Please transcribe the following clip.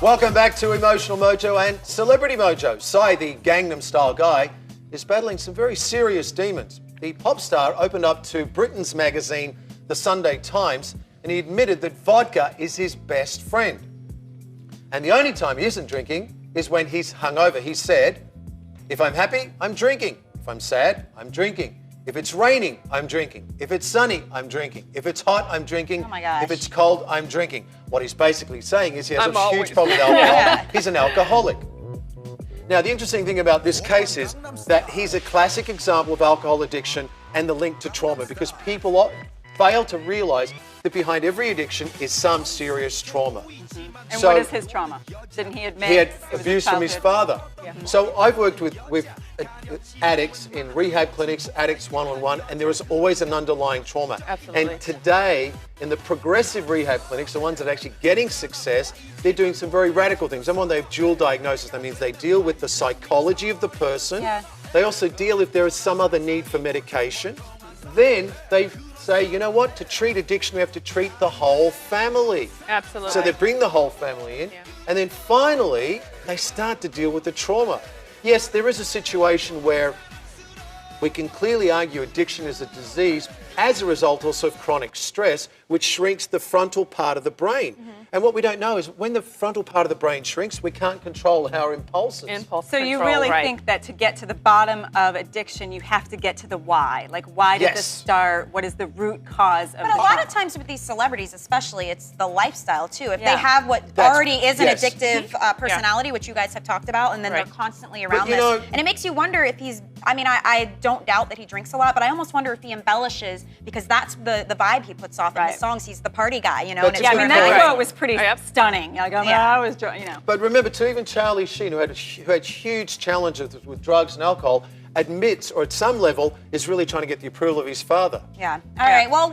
Welcome back to Emotional Mojo and Celebrity Mojo. Psy, the Gangnam Style guy, is battling some very serious demons. The pop star opened up to Britain's magazine, The Sunday Times, and he admitted that vodka is his best friend. And the only time he isn't drinking is when he's hungover. He said, "If I'm happy, I'm drinking. If I'm sad, I'm drinking. If it's raining, I'm drinking. If it's sunny, I'm drinking. If it's hot, I'm drinking. Oh my gosh. If it's cold, I'm drinking." What he's basically saying is he has a huge problem with alcohol. He's an alcoholic. Now, the interesting thing about this case is that he's a classic example of alcohol addiction and the link to trauma, because people fail to realise that behind every addiction is some serious trauma. And what is his trauma? Didn't he admit he had it was abuse from his father? Yeah. So I've worked with addicts in rehab clinics, addicts one-on-one, and there is always an underlying trauma. Absolutely. And today, in the progressive rehab clinics, the ones that are actually getting success, they're doing some very radical things. Number one, they have dual diagnosis. That means they deal with the psychology of the person. Yeah. They also deal if there is some other need for medication. Then they say, you know what, to treat addiction, we have to treat the whole family. Absolutely. So they bring the whole family in, and then finally, they start to deal with the trauma. Yes, there is a situation where we can clearly argue addiction is a disease as a result also of chronic stress, which shrinks the frontal part of the brain. And what we don't know is when the frontal part of the brain shrinks, we can't control our impulses. So you really think that to get to the bottom of addiction, you have to get to the why. Like, why did this start? What is the root cause of But a lot of times with these celebrities, especially, it's the lifestyle too. If they have what That's- already is an addictive personality, which you guys have talked about, and then they're constantly around you this. know- And it makes you wonder if he's, I mean, I don't doubt that he drinks a lot, but I almost wonder if he embellishes, because that's the vibe he puts off in his songs. He's the party guy, you know. That's And Yeah, I it's mean, Right. that quote was pretty stunning. Like, I was, you know. But remember, too, even Charlie Sheen, who had huge challenges with drugs and alcohol, admits, or at some level, is really trying to get the approval of his father. Yeah. All right. Well.